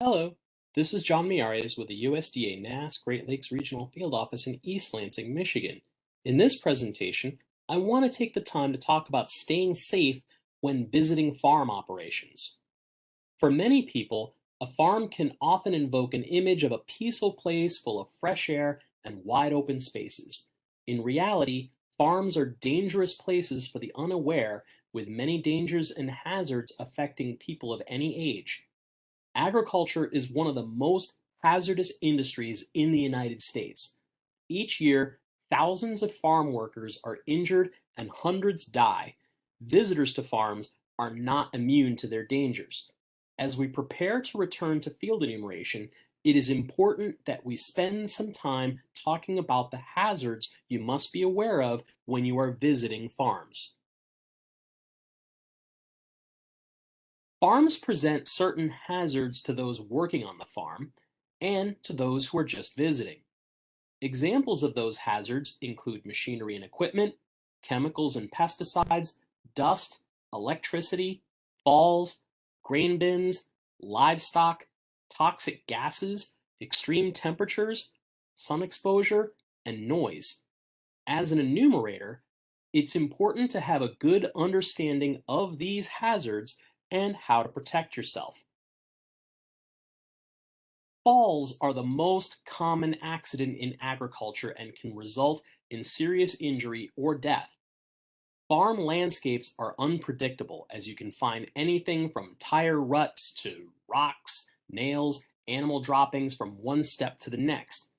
Hello, this is John Miares with the USDA NASS Great Lakes Regional Field Office in East Lansing, Michigan. In this presentation, I want to take the time to talk about staying safe when visiting farm operations. For many people, a farm can often invoke an image of a peaceful place full of fresh air and wide open spaces. In reality, farms are dangerous places for the unaware, with many dangers and hazards affecting people of any age. Agriculture is one of the most hazardous industries in the United States. Each year, thousands of farm workers are injured and hundreds die. Visitors to farms are not immune to their dangers. As we prepare to return to field enumeration, it is important that we spend some time talking about the hazards you must be aware of when you are visiting farms. Farms present certain hazards to those working on the farm and to those who are just visiting. Examples of those hazards include machinery and equipment, chemicals and pesticides, dust, electricity, falls, grain bins, livestock, toxic gases, extreme temperatures, sun exposure, and noise. As an enumerator, it's important to have a good understanding of these hazards and how to protect yourself. Falls are the most common accident in agriculture and can result in serious injury or death. Farm landscapes are unpredictable, as you can find anything from tire ruts to rocks, nails, animal droppings from one step to the next.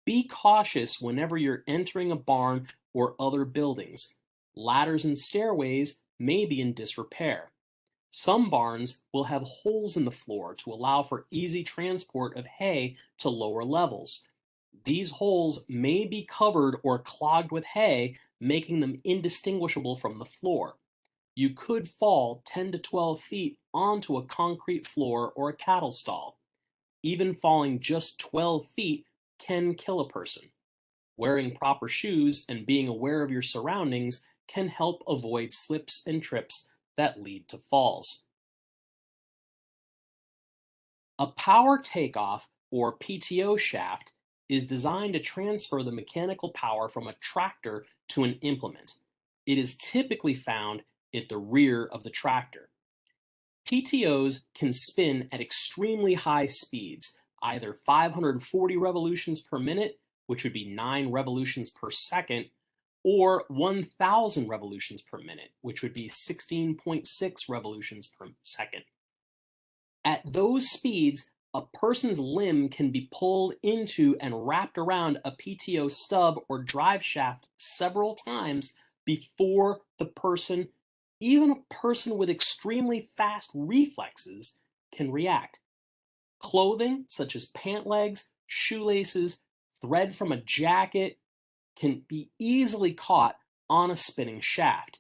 Be cautious whenever you're entering a barn or other buildings. Ladders and stairways may be in disrepair. Some barns will have holes in the floor to allow for easy transport of hay to lower levels. These holes may be covered or clogged with hay, making them indistinguishable from the floor. You could fall 10 to 12 feet onto a concrete floor or a cattle stall. Even falling just 12 feet can kill a person. Wearing proper shoes and being aware of your surroundings can help avoid slips and trips that lead to falls. A power takeoff, or PTO shaft, is designed to transfer the mechanical power from a tractor to an implement. It is typically found at the rear of the tractor. PTOs can spin at extremely high speeds, either 540 revolutions per minute, which would be 9 revolutions per second, or 1,000 revolutions per minute, which would be 16.6 revolutions per second. At those speeds, a person's limb can be pulled into and wrapped around a PTO stub or drive shaft several times before the person, even a person with extremely fast reflexes, can react. Clothing such as pant legs, shoelaces, thread from a jacket, can be easily caught on a spinning shaft.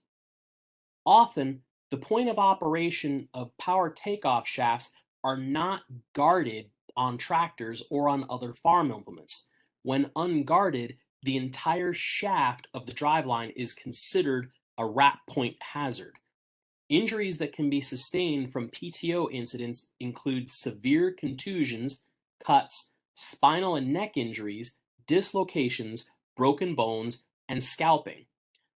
Often, the point of operation of power takeoff shafts are not guarded on tractors or on other farm implements. When unguarded, the entire shaft of the driveline is considered a wrap point hazard. Injuries that can be sustained from PTO incidents include severe contusions, cuts, spinal and neck injuries, dislocations, broken bones, and scalping.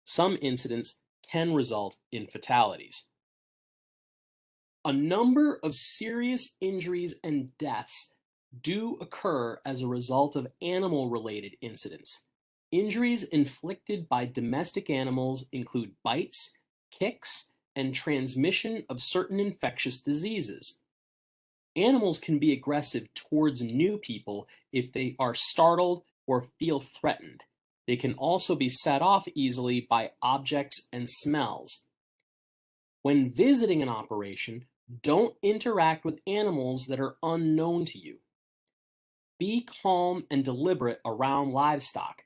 Some incidents can result in fatalities. A number of serious injuries and deaths do occur as a result of animal-related incidents. Injuries inflicted by domestic animals include bites, kicks, and transmission of certain infectious diseases. Animals can be aggressive towards new people if they are startled or feel threatened. They can also be set off easily by objects and smells. When visiting an operation, don't interact with animals that are unknown to you. Be calm and deliberate around livestock.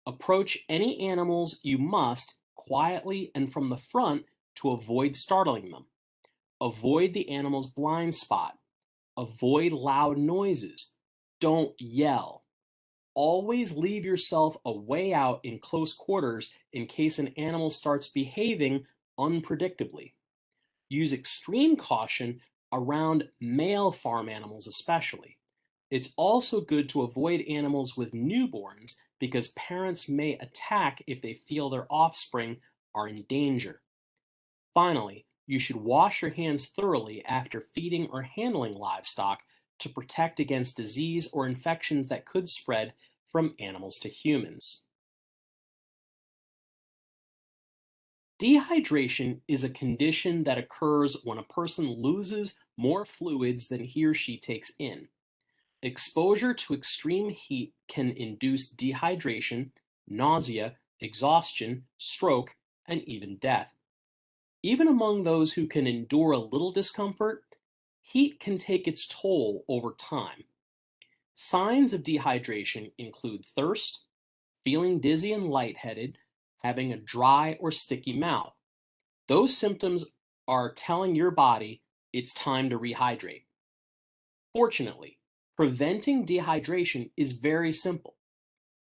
Approach any animals you must quietly and from the front to avoid startling them. Avoid the animal's blind spot. Avoid loud noises. Don't yell. Always leave yourself a way out in close quarters in case an animal starts behaving unpredictably. Use extreme caution around male farm animals especially. It's also good to avoid animals with newborns because parents may attack if they feel their offspring are in danger. Finally, you should wash your hands thoroughly after feeding or handling livestock to protect against disease or infections that could spread from animals to humans. Dehydration is a condition that occurs when a person loses more fluids than he or she takes in. Exposure to extreme heat can induce dehydration, nausea, exhaustion, stroke, and even death. Even among those who can endure a little discomfort, heat can take its toll over time. Signs of dehydration include thirst, feeling dizzy and lightheaded, having a dry or sticky mouth. Those symptoms are telling your body it's time to rehydrate. Fortunately, preventing dehydration is very simple.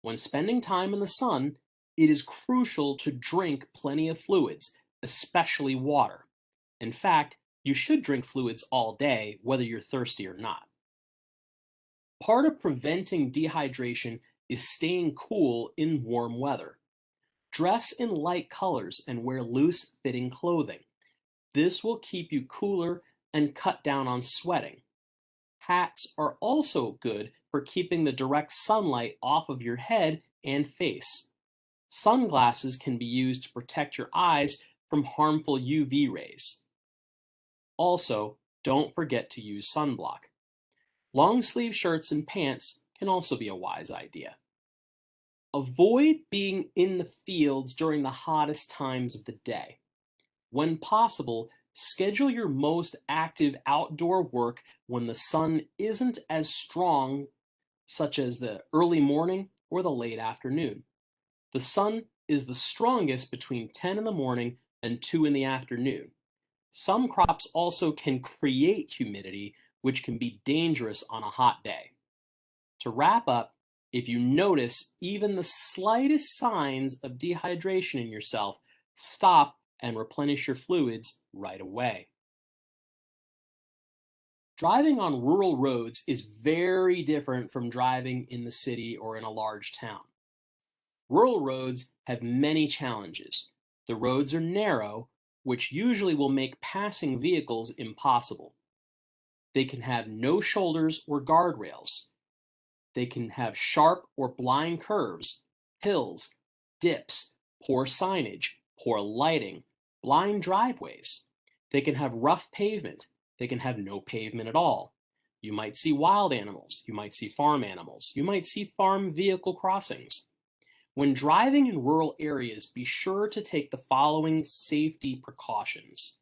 When spending time in the sun, it is crucial to drink plenty of fluids, especially water. In fact, you should drink fluids all day, whether you're thirsty or not. Part of preventing dehydration is staying cool in warm weather. Dress in light colors and wear loose fitting clothing. This will keep you cooler and cut down on sweating. Hats are also good for keeping the direct sunlight off of your head and face. Sunglasses can be used to protect your eyes from harmful UV rays. Also, don't forget to use sunblock. Long sleeve shirts and pants can also be a wise idea. Avoid being in the fields during the hottest times of the day. When possible, schedule your most active outdoor work when the sun isn't as strong, such as the early morning or the late afternoon. The sun is the strongest between 10 in the morning and 2 in the afternoon. Some crops also can create humidity, which can be dangerous on a hot day. To wrap up, if you notice even the slightest signs of dehydration in yourself, stop and replenish your fluids right away. Driving on rural roads is very different from driving in the city or in a large town. Rural roads have many challenges. The roads are narrow, which usually will make passing vehicles impossible. They can have no shoulders or guardrails. They can have sharp or blind curves, hills, dips, poor signage, poor lighting, blind driveways. They can have rough pavement. They can have no pavement at all. You might see wild animals. You might see farm animals. You might see farm vehicle crossings. When driving in rural areas, be sure to take the following safety precautions.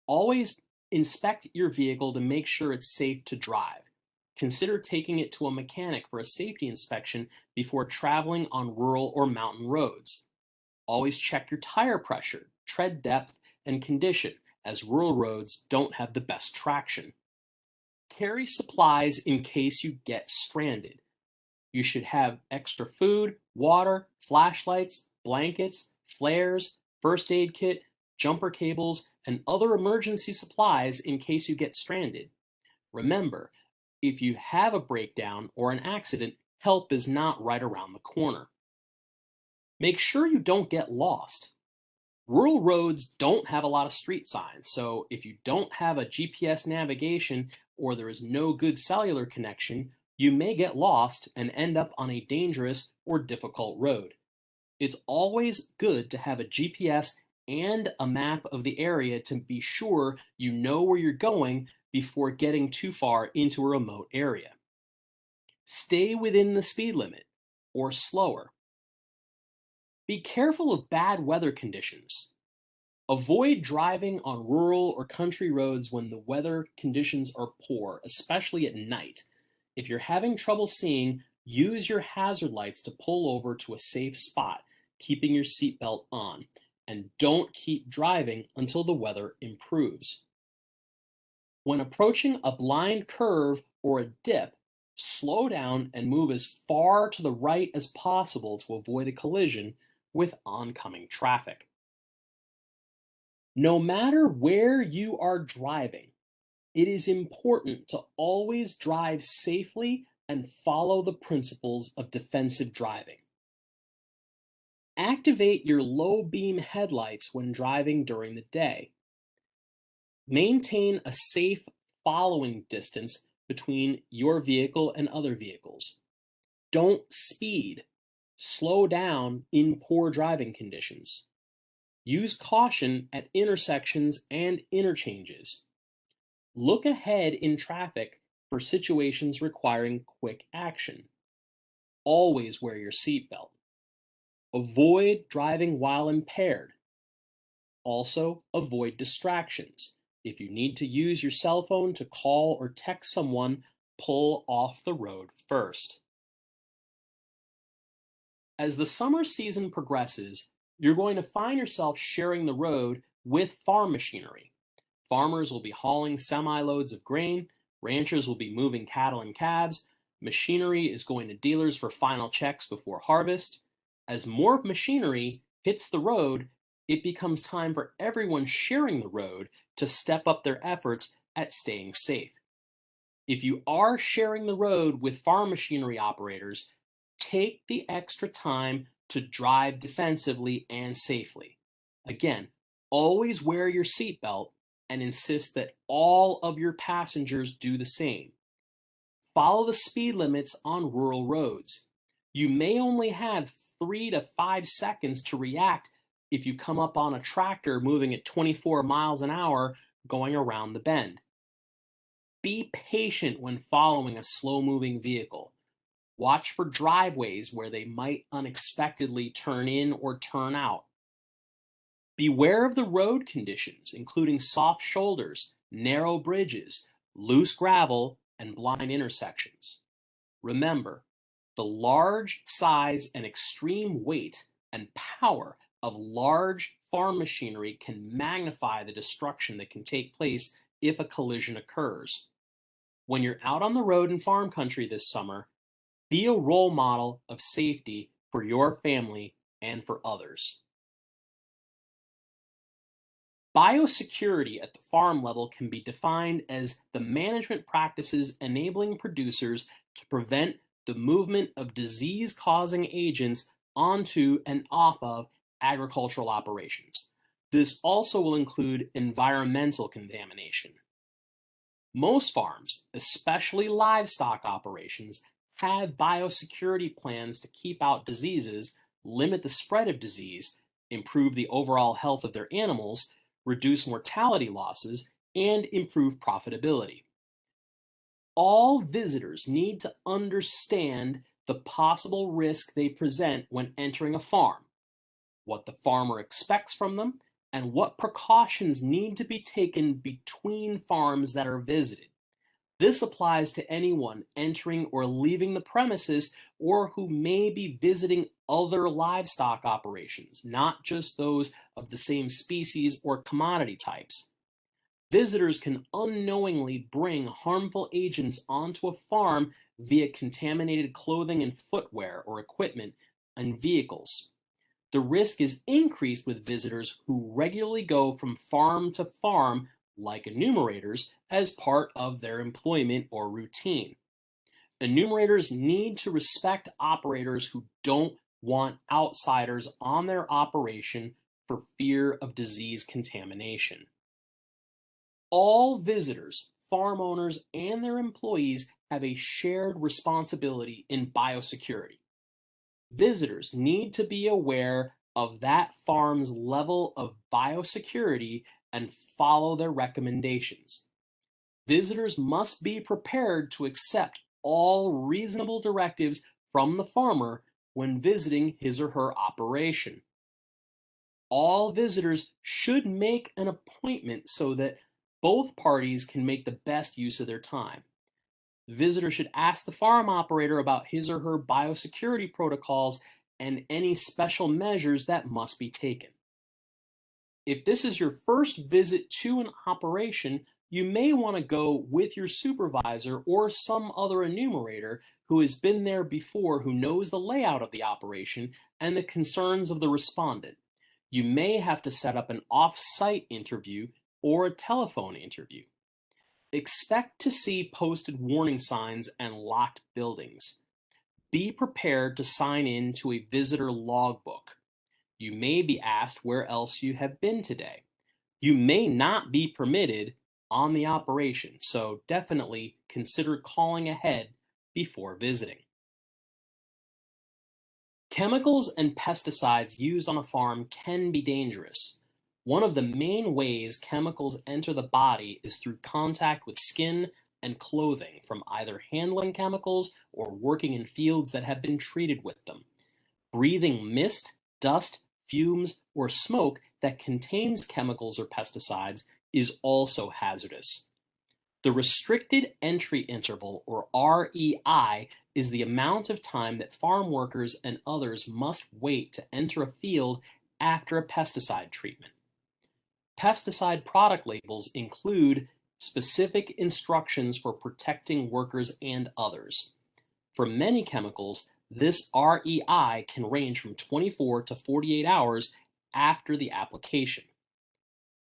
Always inspect your vehicle to make sure it's safe to drive. Consider taking it to a mechanic for a safety inspection before traveling on rural or mountain roads. Always check your tire pressure, tread depth, and condition, as rural roads don't have the best traction. Carry supplies in case you get stranded. You should have extra food, water, flashlights, blankets, flares, first aid kit, jumper cables, and other emergency supplies in case you get stranded. Remember, if you have a breakdown or an accident, help is not right around the corner. Make sure you don't get lost. Rural roads don't have a lot of street signs, so if you don't have a GPS navigation or there is no good cellular connection, you may get lost and end up on a dangerous or difficult road. It's always good to have a GPS and a map of the area to be sure you know where you're going before getting too far into a remote area. Stay within the speed limit or slower. Be careful of bad weather conditions. Avoid driving on rural or country roads when the weather conditions are poor, especially at night. If you're having trouble seeing, use your hazard lights to pull over to a safe spot, keeping your seatbelt on. And don't keep driving until the weather improves. When approaching a blind curve or a dip, slow down and move as far to the right as possible to avoid a collision with oncoming traffic. No matter where you are driving, It is important to always drive safely and follow the principles of defensive driving. Activate your low beam headlights when driving during the day. Maintain a safe following distance between your vehicle and other vehicles. Don't speed. Slow down in poor driving conditions. Use caution at intersections and interchanges. Look ahead in traffic for situations requiring quick action. Always wear your seatbelt. Avoid driving while impaired. Also, avoid distractions. If you need to use your cell phone to call or text someone, pull off the road first. As the summer season progresses, you're going to find yourself sharing the road with farm machinery. Farmers will be hauling semi-loads of grain, ranchers will be moving cattle and calves, machinery is going to dealers for final checks before harvest. As more machinery hits the road, it becomes time for everyone sharing the road to step up their efforts at staying safe. If you are sharing the road with farm machinery operators, take the extra time to drive defensively and safely. Again, always wear your seatbelt and insist that all of your passengers do the same. Follow the speed limits on rural roads. You may only have 3 to 5 seconds to react if you come up on a tractor moving at 24 miles an hour going around the bend. Be patient when following a slow-moving vehicle. Watch for driveways where they might unexpectedly turn in or turn out. Beware of the road conditions, including soft shoulders, narrow bridges, loose gravel, and blind intersections. Remember, the large size and extreme weight and power of large farm machinery can magnify the destruction that can take place if a collision occurs. When you're out on the road in farm country this summer, be a role model of safety for your family and for others. Biosecurity at the farm level can be defined as the management practices enabling producers to prevent the movement of disease-causing agents onto and off of agricultural operations. This also will include environmental contamination. Most farms, especially livestock operations, have biosecurity plans to keep out diseases, limit the spread of disease, improve the overall health of their animals, reduce mortality losses, and improve profitability. All visitors need to understand the possible risk they present when entering a farm, what the farmer expects from them, and what precautions need to be taken between farms that are visited. This applies to anyone entering or leaving the premises or who may be visiting other livestock operations, not just those of the same species or commodity types. Visitors can unknowingly bring harmful agents onto a farm via contaminated clothing and footwear or equipment and vehicles. The risk is increased with visitors who regularly go from farm to farm, like enumerators, as part of their employment or routine. Enumerators need to respect operators who don't want outsiders on their operation for fear of disease contamination. All visitors, farm owners, and their employees have a shared responsibility in biosecurity. Visitors need to be aware of that farm's level of biosecurity and follow their recommendations. Visitors must be prepared to accept all reasonable directives from the farmer when visiting his or her operation. All visitors should make an appointment so that both parties can make the best use of their time. The visitor should ask the farm operator about his or her biosecurity protocols and any special measures that must be taken. If this is your first visit to an operation, you may want to go with your supervisor or some other enumerator who has been there before, who knows the layout of the operation and the concerns of the respondent. You may have to set up an off-site interview or a telephone interview. Expect to see posted warning signs and locked buildings. Be prepared to sign in to a visitor logbook. You may be asked where else you have been today. You may not be permitted on the operation, so definitely consider calling ahead before visiting. Chemicals and pesticides used on a farm can be dangerous. One of the main ways chemicals enter the body is through contact with skin and clothing from either handling chemicals or working in fields that have been treated with them. Breathing mist, dust, fumes, or smoke that contains chemicals or pesticides is also hazardous. The restricted entry interval, or REI, is the amount of time that farm workers and others must wait to enter a field after a pesticide treatment. Pesticide product labels include specific instructions for protecting workers and others. For many chemicals, this REI can range from 24 to 48 hours after the application.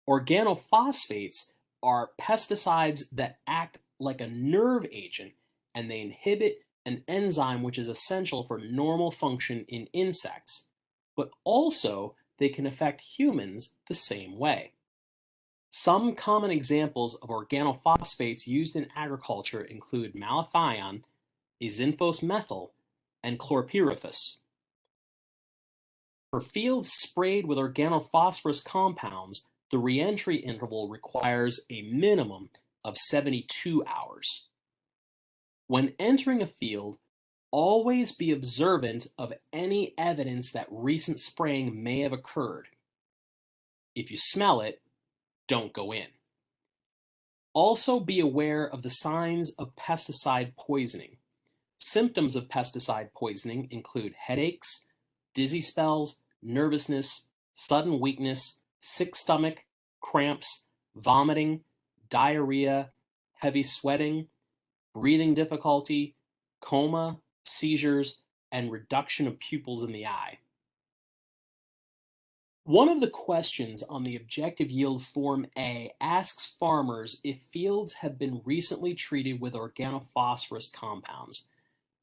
Organophosphates are pesticides that act like a nerve agent, and they inhibit an enzyme which is essential for normal function in insects, but also they can affect humans the same way. Some common examples of organophosphates used in agriculture include malathion, azinphos methyl, and chlorpyrifos. For fields sprayed with organophosphorus compounds, the reentry interval requires a minimum of 72 hours. When entering a field, always be observant of any evidence that recent spraying may have occurred. If you smell it, don't go in. Also be aware of the signs of pesticide poisoning. Symptoms of pesticide poisoning include headaches, dizzy spells, nervousness, sudden weakness, sick stomach, cramps, vomiting, diarrhea, heavy sweating, breathing difficulty, coma, seizures, and reduction of pupils in the eye. One of the questions on the Objective Yield Form A asks farmers if fields have been recently treated with organophosphorus compounds.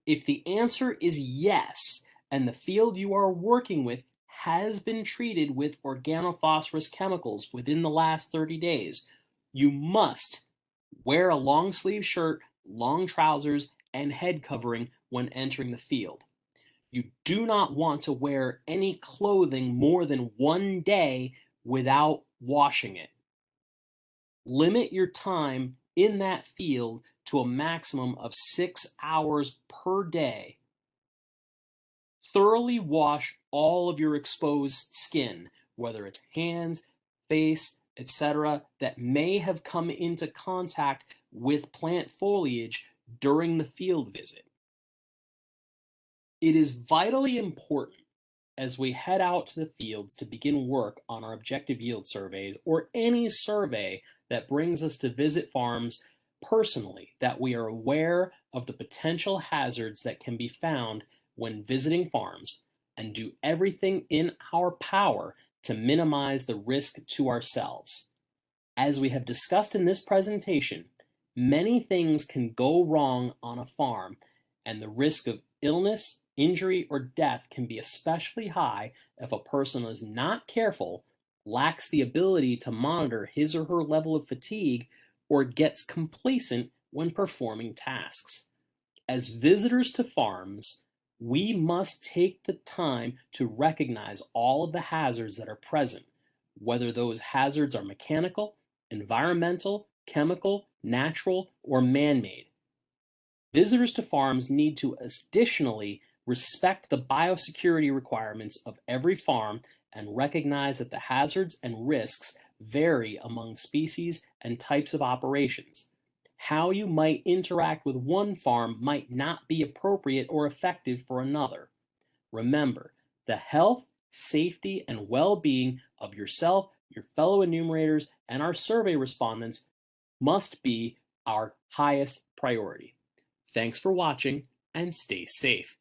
If the answer is yes, and the field you are working with has been treated with organophosphorus chemicals within the last 30 days, you must wear a long sleeve shirt, long trousers, and head covering when entering the field. You do not want to wear any clothing more than 1 day without washing it. Limit your time in that field to a maximum of 6 hours per day. Thoroughly wash all of your exposed skin, whether it's hands, face, etc., that may have come into contact with plant foliage during the field visit. It is vitally important as we head out to the fields to begin work on our objective yield surveys or any survey that brings us to visit farms personally, that we are aware of the potential hazards that can be found when visiting farms and do everything in our power to minimize the risk to ourselves. As we have discussed in this presentation, many things can go wrong on a farm, and the risk of illness, injury, or death can be especially high if a person is not careful, lacks the ability to monitor his or her level of fatigue, or gets complacent when performing tasks. As visitors to farms, we must take the time to recognize all of the hazards that are present, whether those hazards are mechanical, environmental, chemical, natural, or man-made. Visitors to farms need to additionally respect the biosecurity requirements of every farm and recognize that the hazards and risks vary among species and types of operations. How you might interact with one farm might not be appropriate or effective for another. Remember, the health, safety, and well-being of yourself, your fellow enumerators, and our survey respondents must be our highest priority. Thanks for watching, and stay safe.